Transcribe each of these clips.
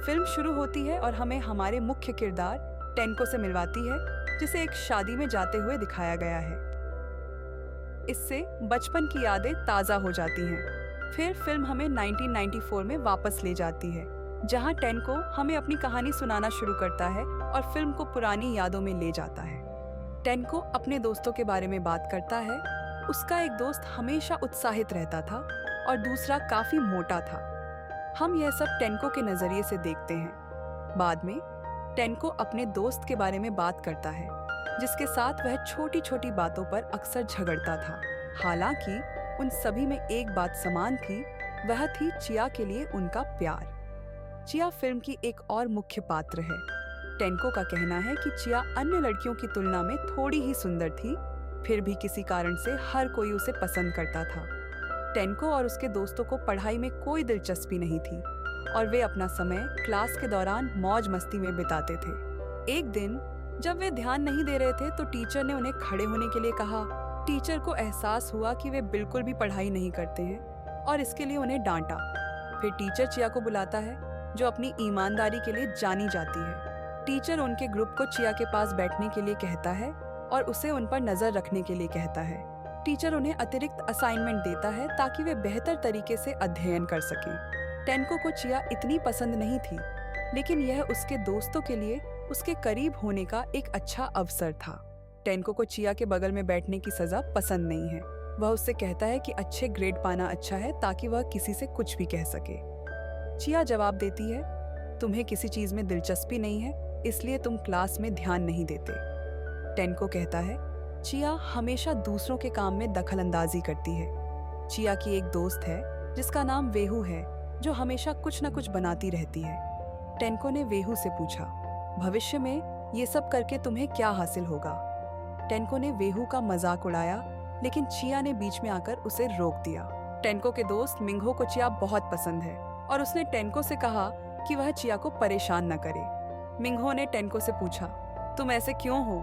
Film शुरू होती है और हमें हमारे मुख्य किरदार टेनको से मिलवाती है, जिसे एक शादी में जाते हुए दिखाया गया है। इससे बचपन की यादें ताज़ा हो जाती हैं। फिर फिल्म हमें 1994 में वापस ले जाती है, जहां टेनको हमें अपनी कहानी सुनाना शुरू करता है और फिल्म को पुरानी यादों में ले जाता है। टेनको अपने दोस्तों के बारे में बात करता है। उसका एक दोस्त हमेशा उत्साहित रहता था और दूसरा काफी मोटा था। हम यह सब टेनको के नजरिए से देखते हैं। बाद में टेनको अपने दोस्त के बारे में बात करता है, जिसके साथ वह छोटी छोटी बातों पर अक्सर झगड़ता था। हालांकि उन सभी में एक बात समान थी, वह थी चिया के लिए उनका प्यार। चिया फिल्म की एक और मुख्य पात्र है। टेनको का कहना है कि चिया अन्य लड़कियों की तुलना में थोड़ी ही सुंदर थी, फिर भी किसी कारण से हर कोई उसे पसंद करता था। टेनको और उसके दोस्तों को पढ़ाई में कोई दिलचस्पी नहीं थी और वे अपना समय क्लास के दौरान मौज मस्ती में बिताते थे। एक दिन जब वे ध्यान नहीं दे रहे थे तो टीचर ने उन्हें खड़े होने के लिए कहा। टीचर को एहसास हुआ कि वे बिल्कुल भी पढ़ाई नहीं करते हैं और इसके लिए उन्हें डांटा। फिर टीचर चिया को बुलाता है, जो अपनी ईमानदारी के लिए जानी जाती है। टीचर उनके ग्रुप को चिया के पास बैठने के लिए कहता है और उसे उन पर नजर रखने के लिए कहता है। टीचर उन्हें अतिरिक्त असाइनमेंट देता है ताकि वे बेहतर तरीके से अध्ययन कर सकें। टेनको को चिया इतनी पसंद नहीं थी, लेकिन यह उसके दोस्तों के लिए उसके करीब होने का एक अच्छा अवसर था। टेनको को चिया के बगल में बैठने की सजा पसंद नहीं है। वह उससे कहता है कि अच्छे ग्रेड पाना अच्छा है ताकि वह किसी से कुछ भी कह सके। चिया जवाब देती है, तुम्हें किसी चीज में दिलचस्पी नहीं है, इसलिए तुम क्लास में ध्यान नहीं देते। टेनको कहता है, चिया हमेशा दूसरों के काम में दखल अंदाजी करती है। चिया की एक दोस्त है जिसका नाम वेहू है, जो हमेशा कुछ न कुछ बनाती रहती है। टेनको ने वेहू से पूछा, भविष्य में ये सब करके तुम्हें क्या हासिल होगा? टेनको ने वेहू का मजाक उड़ाया, लेकिन चिया ने बीच में आकर उसे रोक दिया। टेनको के दोस्त मिंघो को चिया बहुत पसंद है और उसने टेनको से कहा कि वह चिया को परेशान न करे। मिंघो ने टेनको से पूछा, तुम ऐसे क्यों हो?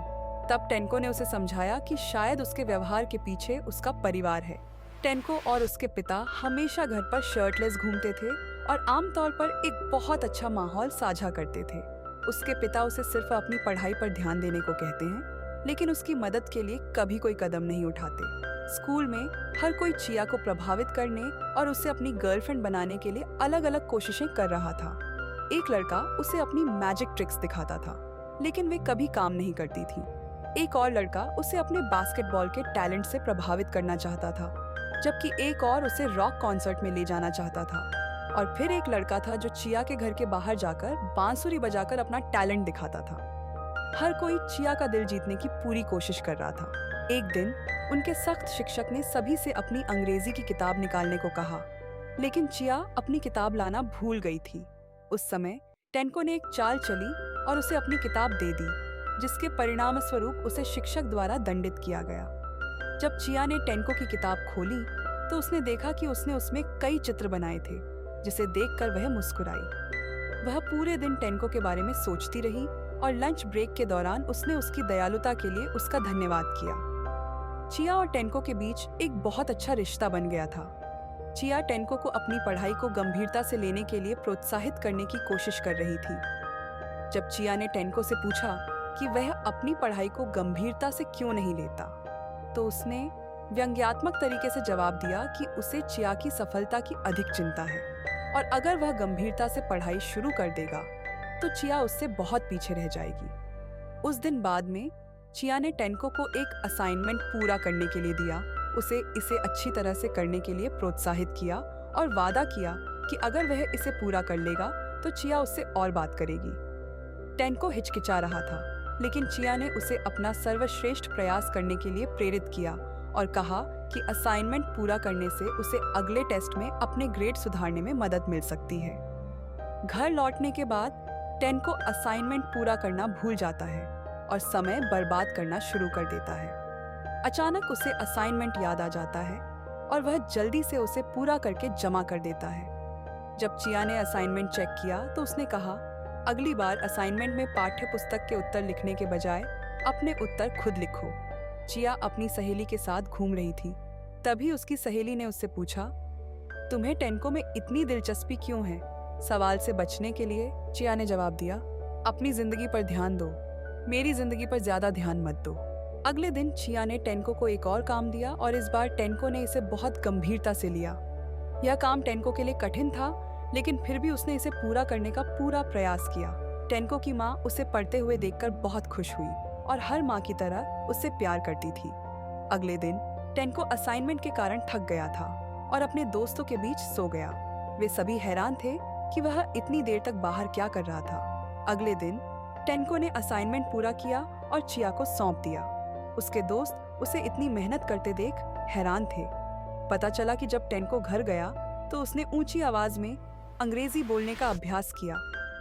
तब टेनको ने उसे समझाया कि शायद उसके व्यवहार के पीछे उसका परिवार है। टेनको और उसके पिता हमेशा घर पर शर्टलेस घूमते थे और आमतौर पर एक बहुत अच्छा माहौल साझा करते थे। उसके पिता उसे सिर्फ अपनी पढ़ाई पर ध्यान देने को कहते हैं, लेकिन उसकी मदद के लिए कभी कोई कदम नहीं उठाते। स्कूल में हर कोई चिया को प्रभावित करने और उसे अपनी गर्लफ्रेंड बनाने के लिए अलग अलग कोशिशें कर रहा था। एक लड़का उसे अपनी मैजिक ट्रिक्स दिखाता था, लेकिन वे कभी काम नहीं करती थी। एक और लड़का उसे अपने बास्केटबॉल के टैलेंट से प्रभावित करना चाहता था, जबकि एक और उसे रॉक कॉन्सर्ट में ले जाना चाहता था। और फिर एक लड़का था जो चिया के घर के बाहर जाकर बांसुरी बजाकर अपना टैलेंट दिखाता था। हर कोई चिया का दिल जीतने की पूरी कोशिश कर रहा था। एक दिन उनके सख्त शिक्षक ने सभी से अपनी अंग्रेजी की किताब निकालने को कहा, लेकिन चिया अपनी किताब लाना भूल गई थी। उस समय टेनको ने एक चाल चली और उसे अपनी किताब दे दी, जिसके परिणाम स्वरूप उसे शिक्षक द्वारा दंडित किया गया। जब चिया ने टेनको की किताब खोली तो उसने देखा कि उसने उसमें कई चित्र बनाए थे, जिसे देखकर वह मुस्कुराई। वह पूरे दिन टेनको के बारे में सोचती रही और लंच ब्रेक के दौरान उसने उसकी दयालुता के लिए उसका धन्यवाद किया। चिया और टेनको के बीच एक बहुत अच्छा रिश्ता बन गया था। चिया टेनको को अपनी पढ़ाई को गंभीरता से लेने के लिए प्रोत्साहित करने की कोशिश कर रही थी। जब चिया ने टेनको से पूछा कि वह अपनी पढ़ाई को गंभीरता से क्यों नहीं लेता, तो उसने व्यंग्यात्मक तरीके से जवाब दिया कि उसे चिया की सफलता की अधिक चिंता है और अगर वह गंभीरता से पढ़ाई शुरू कर देगा तो चिया उससे बहुत पीछे रह जाएगी। उस दिन बाद में चिया ने टेनको को एक असाइनमेंट पूरा करने के लिए दिया, उसे इसे अच्छी तरह से करने के लिए प्रोत्साहित किया और वादा किया कि अगर वह इसे पूरा कर लेगा तो चिया उससे और बात करेगी। टेनको हिचकिचा रहा था, लेकिन चिया ने उसे अपना सर्वश्रेष्ठ प्रयास करने के लिए प्रेरित किया और कहा कि असाइनमेंट पूरा करने से उसे अगले टेस्ट में अपने ग्रेड सुधारने में मदद मिल सकती है। घर लौटने के बाद टेनको असाइनमेंट पूरा करना भूल जाता है और समय बर्बाद करना शुरू कर देता है। अचानक उसे असाइनमेंट याद आ जाता है और वह जल्दी से उसे पूरा करके जमा कर देता है। जब चिया ने असाइनमेंट चेक किया तो उसने कहा, अगली बार असाइनमेंट में पाठ्य पुस्तक के उत्तर लिखने के बजाय अपने उत्तर खुद लिखो। चिया अपनी सहेली के साथ घूम रही थी। तभी उसकी सहेली ने उससे पूछा, तुम्हें टेनको में इतनी दिलचस्पी क्यों है? सवाल से बचने के लिए चिया ने जवाब दिया, अपनी जिंदगी पर ध्यान दो, मेरी जिंदगी पर ज्यादा ध्यान मत दो। अगले दिन चिया ने टेनको को एक और काम दिया और इस बार टेनको ने इसे बहुत गंभीरता से लिया। यह काम टेनको के लिए कठिन था, लेकिन फिर भी उसने इसे पूरा करने का पूरा प्रयास किया। टेनको की माँ उसे पढ़ते हुए देखकर बहुत खुश हुई और हर माँ की तरह उससे प्यार करती थी। अगले दिन टेनको असाइनमेंट के कारण थक गया था और अपने दोस्तों के बीच सो गया। वे सभी हैरान थे कि वह इतनी देर तक बाहर क्या कर रहा था। अगले दिन टेनको ने असाइनमेंट पूरा किया और चिया को सौंप दिया। उसके दोस्त उसे इतनी मेहनत करते देख हैरान थे। पता चला कि जब टेनको घर गया तो उसने ऊंची आवाज में अंग्रेजी बोलने का अभ्यास किया,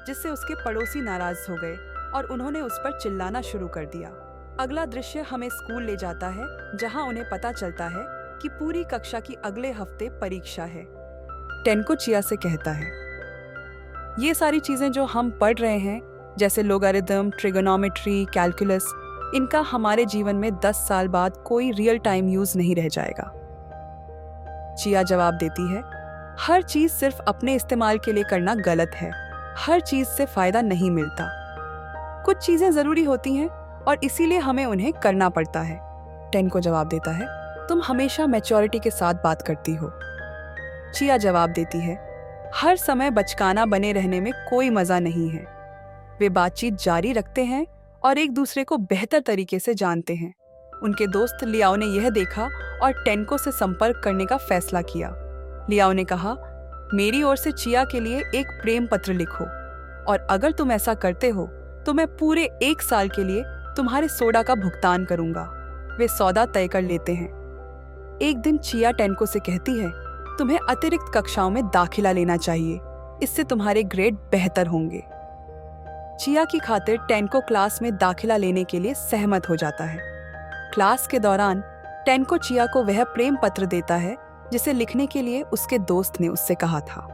जिससे उसके पड़ोसी नाराज हो गए और उन्होंने उस पर चिल्लाना शुरू कर दिया। अगला दृश्य हमें स्कूल ले जाता है, जहां उन्हें पता चलता है कि पूरी कक्षा की अगले हफ्ते परीक्षा है। टेनको चिया से कहता है, ये सारी चीजें जो हम पढ़ रहे हैं, जैसे लोगारिथम, ट्रिगोनोमेट्री, कैलकुलस, इनका हमारे जीवन में 10 साल बाद कोई रियल टाइम यूज नहीं रह जाएगा। चिया जवाब देती है, हर चीज सिर्फ अपने इस्तेमाल के लिए करना गलत है। हर चीज से फायदा नहीं मिलता। कुछ चीजें जरूरी होती हैं और इसीलिए हमें उन्हें करना पड़ता है। टेनको जवाब देता है, तुम हमेशा मैच्योरिटी के साथ बात करती हो। चिया जवाब देती है, हर समय बचकाना बने रहने में कोई मजा नहीं है। वे बातचीत जारी रखते हैं और एक दूसरे को बेहतर तरीके से जानते हैं। उनके दोस्त लियाओ ने यह देखा और टेनको से संपर्क करने का फैसला किया। लियाओ ने कहा, मेरी ओर से चिया के लिए एक प्रेम पत्र लिखो और अगर तुम ऐसा करते हो तो मैं पूरे 1 साल के लिए तुम्हारे सोडा का भुगतान करूंगा। वे सौदा तय कर लेते हैं। एक दिन चिया टेनको से कहती है, तुम्हें अतिरिक्त कक्षाओं में दाखिला लेना चाहिए, इससे तुम्हारे ग्रेड बेहतर होंगे। चिया की खातिर टेनको क्लास में दाखिला लेने के लिए सहमत हो जाता है। क्लास के दौरान टेनको चिया को वह प्रेम पत्र देता है जिसे लिखने के लिए उसके दोस्त ने उससे कहा था।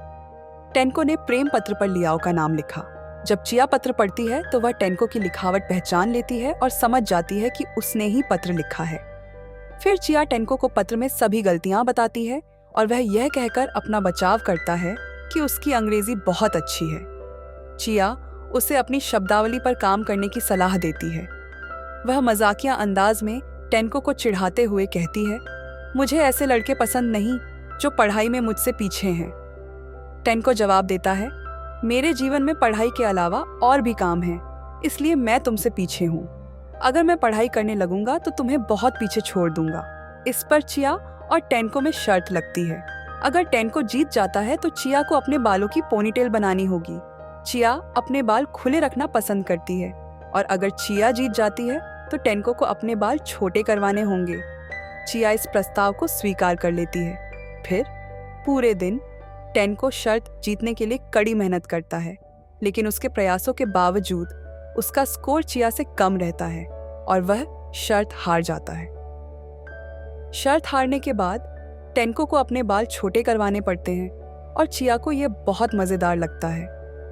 टेनको ने प्रेम पत्र पर लियाओ का नाम लिखा। जब चिया पत्र पढ़ती है तो वह टेनको की लिखावट पहचान लेती है और समझ जाती है कि उसने ही पत्र लिखा है। फिर चिया टेनको को पत्र में सभी गलतियां बताती है और वह यह कहकर अपना बचाव करता है कि उसकी अंग्रेजी बहुत अच्छी है। चिया उसे अपनी शब्दावली पर काम करने की सलाह देती है। वह मजाकिया अंदाज में टेनको को चिढ़ाते हुए कहती है, मुझे ऐसे लड़के पसंद नहीं जो पढ़ाई में मुझसे पीछे हैं। टेनको जवाब देता है, मेरे जीवन में पढ़ाई के अलावा और भी काम हैं, इसलिए मैं तुमसे पीछे हूँ। अगर मैं पढ़ाई करने लगूंगा तो तुम्हें बहुत पीछे छोड़ दूंगा। इस पर चिया और टेनको में शर्त लगती है। अगर टेनको जीत जाता है तो चिया को अपने बालों की पोनीटेल बनानी होगी। चिया अपने बाल खुले रखना पसंद करती है और अगर चिया जीत जाती है तो टेनको को अपने बाल छोटे करवाने होंगे। चिया इस प्रस्ताव को स्वीकार कर लेती है। फिर पूरे दिन टेनको शर्त जीतने के लिए कड़ी मेहनत करता है, लेकिन उसके प्रयासों के बावजूद उसका स्कोर चिया से कम रहता है और वह शर्त हार जाता है। शर्त हारने के बाद टेनको को अपने बाल छोटे करवाने पड़ते हैं और चिया को यह बहुत मजेदार लगता है।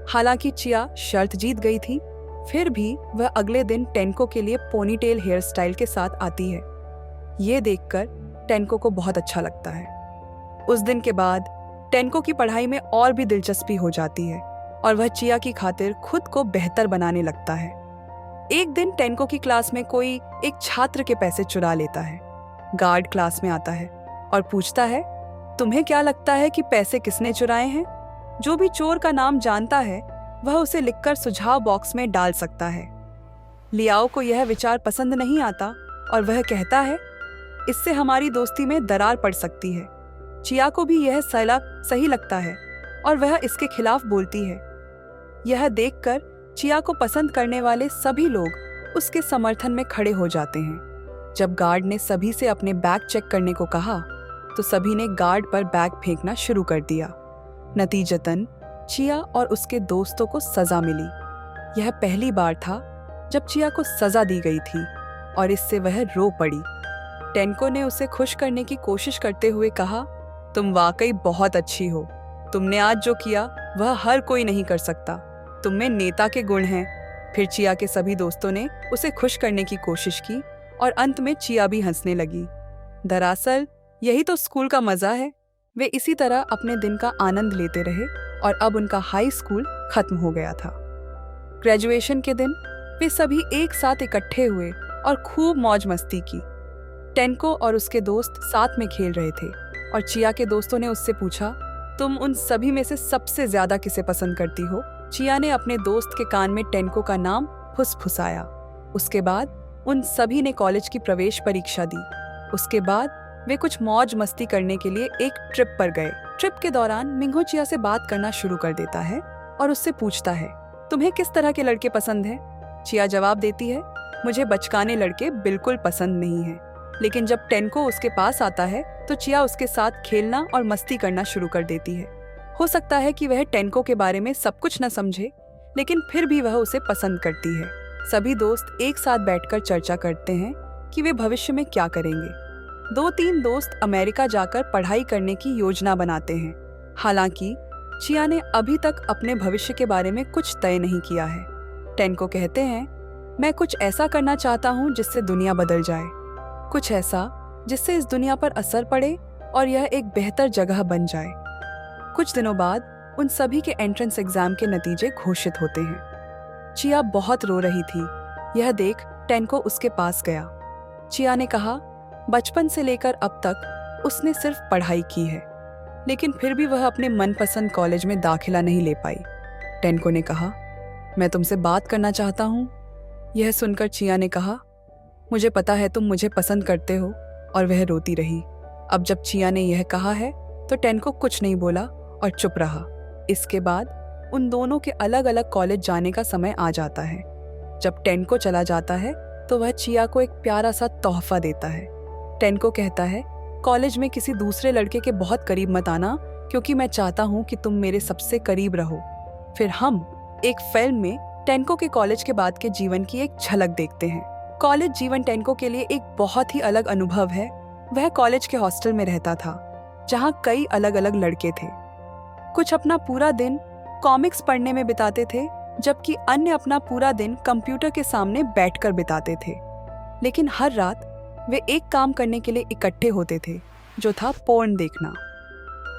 हालांकि चिया शर्त जीत गई थी, फिर भी वह अगले दिन टेनको के लिए पोनीटेल हेयर स्टाइल के साथ आती है। ये देखकर टेनको को बहुत अच्छा लगता है। उस दिन के बाद टेनको की पढ़ाई में और भी दिलचस्पी हो जाती है और वह चिया की खातिर खुद को बेहतर बनाने लगता है। एक दिन टेनको की क्लास में कोई एक छात्र के पैसे चुरा लेता है। गार्ड क्लास में आता है और पूछता है, तुम्हें क्या लगता है कि पैसे किसने चुराए हैं? जो भी चोर का नाम जानता है वह उसे लिखकर सुझाव बॉक्स में डाल सकता है। लियाओ को यह विचार पसंद नहीं आता और वह कहता है, इससे हमारी दोस्ती में दरार पड़ सकती है। चिया को भी यह सलाह सही लगता है और वह इसके खिलाफ बोलती है। यह देखकर चिया को पसंद करने वाले सभी लोग उसके समर्थन में खड़े हो जाते हैं। जब गार्ड ने सभी से अपने बैग चेक करने को कहा तो सभी ने गार्ड पर बैग फेंकना शुरू कर दिया। नतीजतन चिया और उसके दोस्तों को सजा मिली। यह पहली बार था जब चिया को सजा दी गई थी और इससे वह रो पड़ी। टेनको ने उसे खुश करने की कोशिश करते हुए कहा, तुम वाकई बहुत अच्छी हो। तुमने आज जो किया वह हर कोई नहीं कर सकता। तुम में नेता के गुण हैं। फिर चिया के सभी दोस्तों ने उसे खुश करने की कोशिश की और अंत में चिया भी हंसने लगी। दरअसल यही तो स्कूल का मजा है। वे इसी तरह अपने दिन का आनंद लेते रहे और अब उनका हाई स्कूल खत्म हो गया था। ग्रेजुएशन के दिन वे सभी एक साथ इकट्ठे हुए और खूब मौज मस्ती की। टेनको और उसके दोस्त साथ में खेल रहे थे और चिया के दोस्तों ने उससे पूछा, तुम उन सभी में से सबसे ज्यादा किसे पसंद करती हो? चिया ने अपने दोस्त के कान में टेनको का नाम फुसफुसाया। उसके बाद उन सभी ने कॉलेज की प्रवेश परीक्षा दी। उसके बाद वे कुछ मौज मस्ती करने के लिए एक ट्रिप पर गए। ट्रिप के दौरान मिंगो चिया से बात करना शुरू कर देता है और उससे पूछता है, तुम्हें किस तरह के लड़के पसंद हैं? चिया जवाब देती है, मुझे बचकाने लड़के बिल्कुल पसंद नहीं हैं। लेकिन जब टेनको उसके पास आता है तो चिया उसके साथ खेलना और मस्ती करना शुरू कर देती है। हो सकता है कि वह टेनको के बारे में सब कुछ न समझे, लेकिन फिर भी वह उसे पसंद करती है। सभी दोस्त एक साथ बैठकर चर्चा करते हैं कि वे भविष्य में क्या करेंगे। 2-3 दोस्त अमेरिका जाकर पढ़ाई करने की योजना बनाते हैं। हालांकि चिया ने अभी तक अपने भविष्य के बारे में कुछ तय नहीं किया है। टेनको कहते हैं, मैं कुछ ऐसा करना चाहता हूँ जिससे दुनिया बदल जाए, कुछ ऐसा जिससे इस दुनिया पर असर पड़े और यह एक बेहतर जगह बन जाए। कुछ दिनों बाद उन सभी के एंट्रेंस एग्जाम के नतीजे घोषित होते हैं। चिया बहुत रो रही थी। यह देख टेनको उसके पास गया। चिया ने कहा, बचपन से लेकर अब तक उसने सिर्फ पढ़ाई की है, लेकिन फिर भी वह अपने मनपसंद कॉलेज में दाखिला नहीं ले पाई। टेनको ने कहा, मैं तुमसे बात करना चाहता हूँ। यह सुनकर चिया ने कहा, मुझे पता है तुम मुझे पसंद करते हो, और वह रोती रही। अब जब चिया ने यह कहा है तो टेनको कुछ नहीं बोला और चुप रहा। इसके बाद उन दोनों के अलग अलग कॉलेज जाने का समय आ जाता है। जब टेनको चला जाता है तो वह चिया को एक प्यारा सा तोहफा देता है। टेनको कहता है, कॉलेज में किसी दूसरे लड़के के बहुत करीब मत आना, क्योंकि मैं चाहता हूँ कि तुम मेरे सबसे करीब रहो। फिर हम एक फिल्म में टेनको के कॉलेज के बाद के जीवन की एक झलक देखते हैं। कॉलेज जीवन टेनको के लिए एक बहुत ही अलग अनुभव है। वह कॉलेज के हॉस्टल में रहता था, जहाँ कई अलग अलग लड़के थे। कुछ अपना पूरा दिन कॉमिक्स पढ़ने में बिताते थे, जबकि अन्य अपना पूरा दिन कंप्यूटर के सामने बैठकर बिताते थे। लेकिन हर रात वे एक काम करने के लिए इकट्ठे होते थे, जो था पोर्न देखना।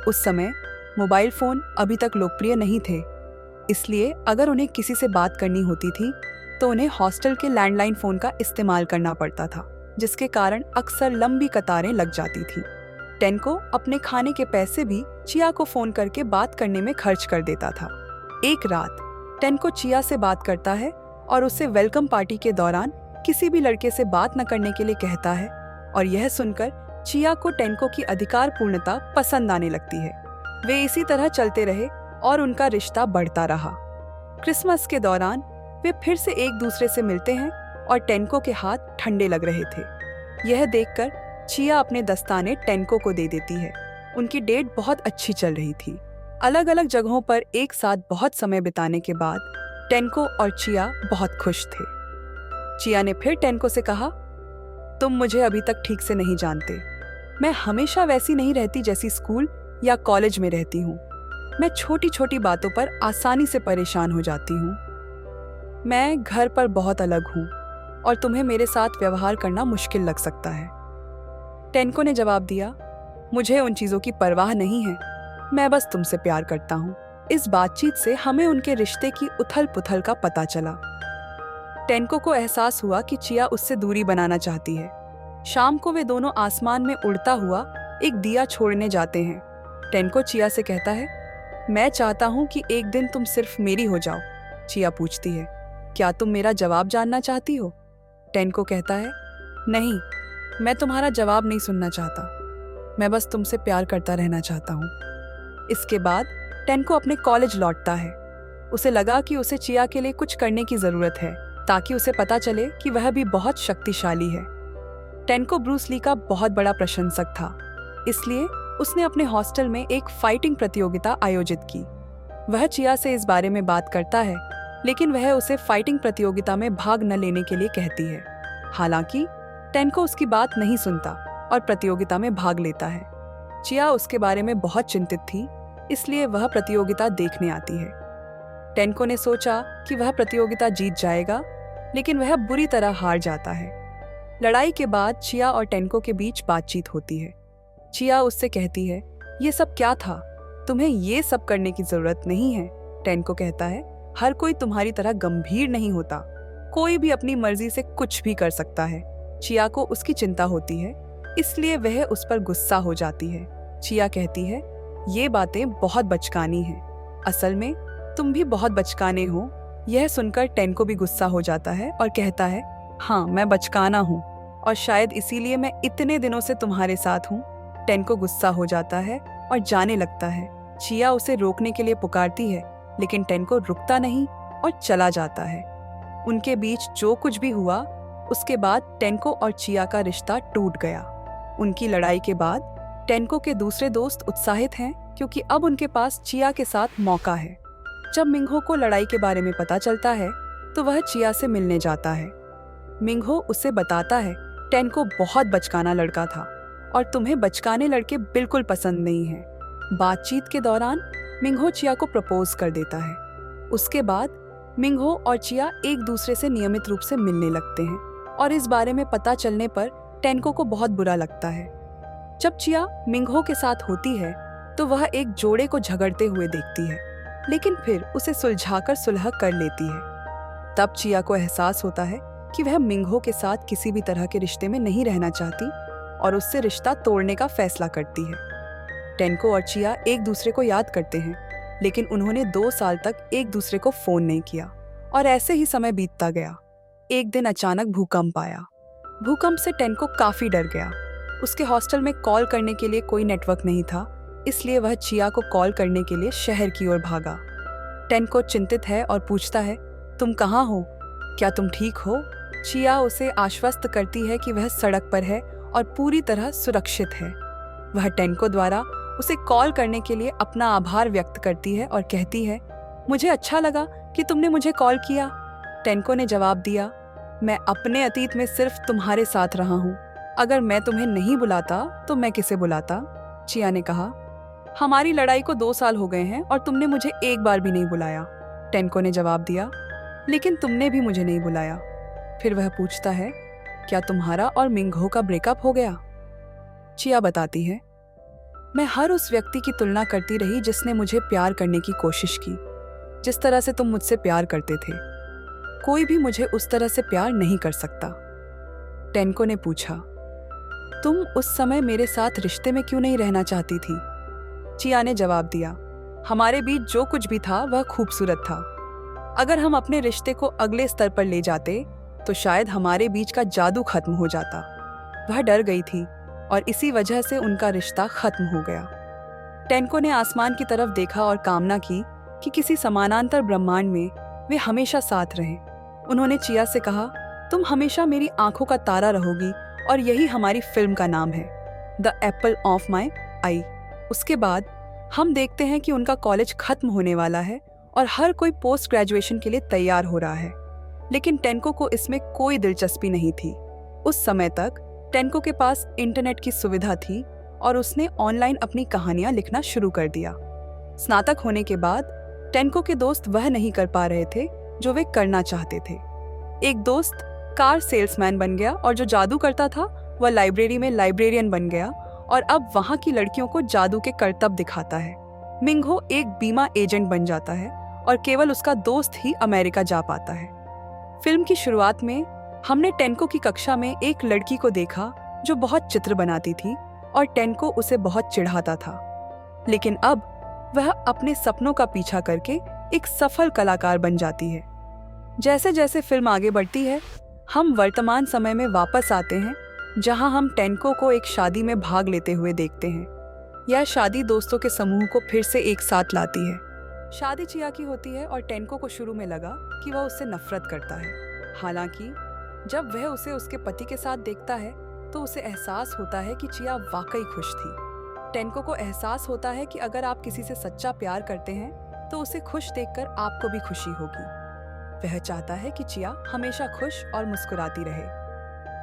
उस समय मोबाइल फोन अभी तक लोकप्रिय नहीं थे, इसलिए अगर उन्हें किसी से बात करनी होती थी तो उन्हें हॉस्टल के लैंडलाइन फोन का इस्तेमाल करना पड़ता था, जिसके कारण अक्सर लंबी कतारें लग जाती थी। टेनको अपने खाने के पैसे भी चिया को फोन करके बात करने में खर्च कर देता था। एक रात टेनको चिया से बात करता है और उसे वेलकम पार्टी के दौरान किसी भी लड़के से बात न करने के लिए कहता है, और यह सुनकर चिया को टेनको की अधिकार पूर्णता पसंद आने लगती है। वे इसी तरह चलते रहे और उनका रिश्ता बढ़ता रहा। क्रिसमस के दौरान वे फिर से एक दूसरे से मिलते हैं और टेनको के हाथ ठंडे लग रहे थे। यह देखकर चिया अपने दस्ताने टेनको को दे देती है। उनकी डेट बहुत अच्छी चल रही थी। अलग अलग जगहों पर एक साथ बहुत समय बिताने के बाद टेनको और चिया बहुत खुश थे। चिया ने फिर टेनको से कहा, तुम मुझे अभी तक ठीक से नहीं जानते। मैं हमेशा वैसी नहीं रहती जैसी स्कूल या कॉलेज में रहती हूँ। मैं छोटी छोटी बातों पर आसानी से परेशान हो जाती हूँ। मैं घर पर बहुत अलग हूँ और तुम्हें मेरे साथ व्यवहार करना मुश्किल लग सकता है। टेनको ने जवाब दिया, मुझे उन चीज़ों की परवाह नहीं है, मैं बस तुमसे प्यार करता हूँ। इस बातचीत से हमें उनके रिश्ते की उथल पुथल का पता चला। टेनको को एहसास हुआ कि चिया उससे दूरी बनाना चाहती है। शाम को वे दोनों आसमान में उड़ता हुआ एक दिया छोड़ने जाते हैं। टेनको चिया से कहता है, मैं चाहता हूँ कि एक दिन तुम सिर्फ मेरी हो जाओ। चिया पूछती है, क्या तुम मेरा जवाब जानना चाहती हो? टेनको कहता है, नहीं, मैं तुम्हारा जवाब नहीं सुनना चाहता। मैं बस तुमसे प्यार करता रहना चाहता हूँ। इसके बाद टेनको अपने कॉलेज लौटता है। उसे लगा कि उसे चिया के लिए कुछ करने की जरूरत है, ताकि उसे पता चले कि वह भी बहुत शक्तिशाली है। टेनको ब्रूस ली का बहुत बड़ा प्रशंसक था, इसलिए उसने अपने हॉस्टल में एक फाइटिंग प्रतियोगिता आयोजित की। वह चिया से इस बारे में बात करता है, लेकिन वह उसे फाइटिंग प्रतियोगिता में भाग न लेने के लिए कहती है। हालांकि टेनको उसकी बात नहीं सुनता और प्रतियोगिता में भाग लेता है। चिया उसके बारे में बहुत चिंतित थी, इसलिए वह प्रतियोगिता देखने आती है। टेनको ने सोचा कि वह प्रतियोगिता जीत जाएगा, लेकिन वह बुरी तरह हार जाता है। लड़ाई के बाद चिया और टेनको के बीच बातचीत होती है। चिया उससे कहती है, ये सब क्या था? तुम्हें ये सब करने की जरूरत नहीं है। टेनको कहता है, हर कोई तुम्हारी तरह गंभीर नहीं होता। कोई भी अपनी मर्जी से कुछ भी कर सकता है। चिया को उसकी चिंता होती है, इसलिए वह उस पर गुस्सा हो जाती है। चिया कहती है, ये बातें बहुत बचकानी हैं। असल में तुम भी बहुत बचकाने हो। यह सुनकर टेनको भी गुस्सा हो जाता है और कहता है, हाँ मैं बचकाना हूँ और शायद इसीलिए मैं इतने दिनों से तुम्हारे साथ हूँ। टेनको गुस्सा हो जाता है और जाने लगता है। चिया उसे रोकने के लिए पुकारती है, लेकिन टेनको रुकता नहीं और चला जाता है। उनके बीच जो कुछ भी हुआ, उसके बाद टेनको और चिया का रिश्ता टूट गया। उनकी लड़ाई के बाद टेनको के दूसरे दोस्त उत्साहित हैं क्योंकि अब उनके पास चिया के साथ मौका है। जब मिंगहो को लड़ाई के बारे में पता चलता है तो वह चिया से मिलने जाता है। मिंगहो उसे बताता है, टेनको बहुत बचकाना लड़का था और तुम्हें बचकाने लड़के बिल्कुल पसंद नहीं हैं। बातचीत के दौरान मिंगहो चिया को प्रपोज कर देता है। उसके बाद मिंगहो और चिया एक दूसरे से नियमित रूप से मिलने लगते हैं और इस बारे में पता चलने पर टेनको को बहुत बुरा लगता है। जब चिया मिंगहो के साथ होती है तो वह एक जोड़े को झगड़ते हुए देखती है, लेकिन फिर उसे सुलझाकर सुलह कर लेती है। तब चिया को एहसास होता है कि वह मिंगहो के साथ किसी भी तरह के रिश्ते में नहीं रहना चाहती और उससे रिश्ता तोड़ने का फैसला करती है। टेनको और चिया एक दूसरे को याद करते हैं, लेकिन उन्होंने 2 साल तक एक दूसरे को फोन नहीं किया और ऐसे ही समय बीतता गया। एक दिन अचानक भूकंप आया। भूकंप से टेनको काफी डर गया। उसके हॉस्टल में कॉल करने के लिए कोई नेटवर्क नहीं था, इसलिए वह चिया को कॉल करने के लिए शहर की ओर भागा। टेनको चिंतित है और पूछता है, तुम कहाँ हो? क्या तुम ठीक हो? चिया उसे आश्वस्त करती है कि वह सड़क पर है और पूरी तरह सुरक्षित है। वह टेनको द्वारा उसे कॉल करने के लिए अपना आभार व्यक्त करती है और कहती है, मुझे अच्छा लगा कि तुमने मुझे कॉल किया। टेनको ने जवाब दिया, मैं अपने अतीत में सिर्फ तुम्हारे साथ रहा हूँ। अगर मैं तुम्हें नहीं बुलाता तो मैं किसे बुलाता? चिया ने कहा, हमारी लड़ाई को 2 साल हो गए हैं और तुमने मुझे एक बार भी नहीं बुलाया। टेनको ने जवाब दिया, लेकिन तुमने भी मुझे नहीं बुलाया। फिर वह पूछता है, क्या तुम्हारा और मिंगहो का ब्रेकअप हो गया? चिया बताती है, मैं हर उस व्यक्ति की तुलना करती रही जिसने मुझे प्यार करने की कोशिश की, जिस तरह से तुम मुझसे प्यार करते थे। कोई भी मुझे उस तरह से प्यार नहीं कर सकता। टेनको ने पूछा, तुम उस समय मेरे साथ रिश्ते में क्यों नहीं रहना चाहती थी? चिया ने जवाब दिया, हमारे बीच जो कुछ भी था वह खूबसूरत था। अगर हम अपने रिश्ते को अगले स्तर पर ले जाते तो शायद हमारे बीच का जादू खत्म हो जाता। वह डर गई थी और इसी वजह से उनका रिश्ता खत्म हो गया। टेनको ने आसमान की तरफ देखा और कामना की कि किसी समानांतर ब्रह्मांड में वे हमेशा साथ रहें। उन्होंने चिया से कहा, तुम हमेशा मेरी आंखों का तारा रहोगी और यही हमारी फिल्म का नाम है, द एप्पल ऑफ माई आई। उसके बाद हम देखते हैं कि उनका कॉलेज खत्म होने वाला है और हर कोई पोस्ट ग्रेजुएशन के लिए तैयार हो रहा है, लेकिन टेनको को इसमें कोई दिलचस्पी नहीं थी। उस समय तक टेनको के पास इंटरनेट की सुविधा थी और उसने ऑनलाइन अपनी कहानियां लिखना शुरू कर दिया। स्नातक होने के बाद टेनको के दोस्त वह नहीं कर पा रहे थे जो वे करना चाहते थे। एक दोस्त कार सेल्समैन बन गया और जो जादू करता था वह लाइब्रेरी में लाइब्रेरियन बन गया और अब वहां की लड़कियों को जादू के करतब दिखाता है। मिंगहो एक बीमा एजेंट बन जाता है और केवल उसका दोस्त ही अमेरिका जा पाता है। फिल्म की शुरुआत में हमने टेनको की कक्षा में एक लड़की को देखा जो बहुत चित्र बनाती थी और टेनको उसे बहुत चिढ़ाता था, लेकिन अब वह अपने सपनों का पीछा करके एक सफल कलाकार बन जाती है। जैसे जैसे फिल्म आगे बढ़ती है, हम वर्तमान समय में वापस आते हैं जहां हम टेनको को एक शादी में भाग लेते हुए देखते हैं। यह शादी दोस्तों के समूह को फिर से एक साथ लाती है। शादी चिया की होती है और टेनको को शुरू में लगा कि वह उससे नफरत करता है। हालांकि जब वह उसे उसके पति के साथ देखता है तो उसे एहसास होता है कि चिया वाकई खुश थी। टेनको को एहसास होता है कि अगर आप किसी से सच्चा प्यार करते हैं तो उसे खुश देखकर आपको भी खुशी होगी। वह चाहता है कि चिया हमेशा खुश और मुस्कुराती रहे।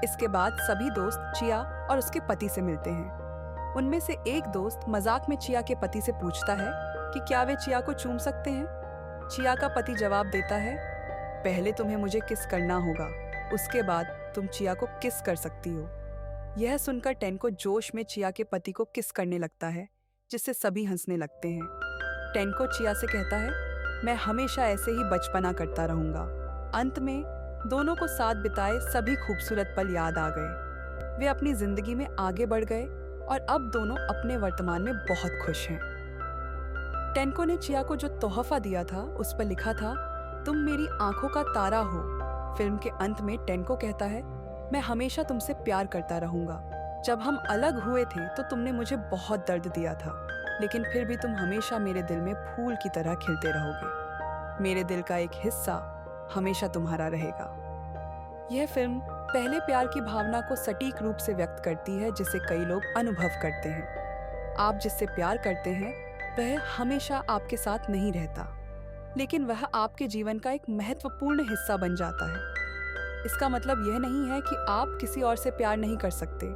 इसके बाद सभी दोस्त चिया और उसके पति से मिलते हैं। उनमें से एक दोस्त मजाक में चिया के पति से पूछता है कि क्या वे चिया को चूम सकते हैं। चिया का पति जवाब देता है, पहले तुम्हें मुझे किस करना होगा, उसके बाद तुम चिया को किस कर सकती हो। यह सुनकर टेनको जोश में चिया के पति को किस करने लगता है, जिससे सभी हंसने लगते हैं। टेनको चिया से कहता है, मैं हमेशा ऐसे ही बचपना करता रहूंगा। अंत में दोनों को साथ बिताए सभी खूबसूरत पल याद आ गए। वे अपनी जिंदगी में आगे बढ़ गए और अब दोनों अपने वर्तमान में बहुत खुश हैं। टेनको ने चिया को जो तोहफा दिया था उस पर लिखा था, तुम मेरी आंखों का तारा हो। फिल्म के अंत में टेनको कहता है, मैं हमेशा तुमसे प्यार करता रहूंगा। जब हम अलग हुए थे तो तुमने मुझे बहुत दर्द दिया था, लेकिन फिर भी तुम हमेशा मेरे दिल में फूल की तरह खिलते रहोगे। मेरे दिल का एक हिस्सा हमेशा तुम्हारा रहेगा। यह फिल्म पहले प्यार की भावना को सटीक रूप से व्यक्त करती है, जिसे कई लोग अनुभव करते हैं। आप जिससे प्यार करते हैं वह हमेशा आपके साथ नहीं रहता, लेकिन वह आपके जीवन का एक महत्वपूर्ण हिस्सा बन जाता है। इसका मतलब यह नहीं है कि आप किसी और से प्यार नहीं कर सकते,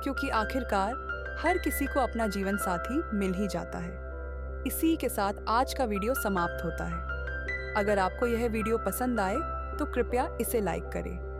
क्योंकि आखिरकार हर किसी को अपना जीवन साथी मिल ही जाता है। इसी के साथ आज का वीडियो समाप्त होता है। अगर आपको यह वीडियो पसंद आए तो कृपया इसे लाइक करें।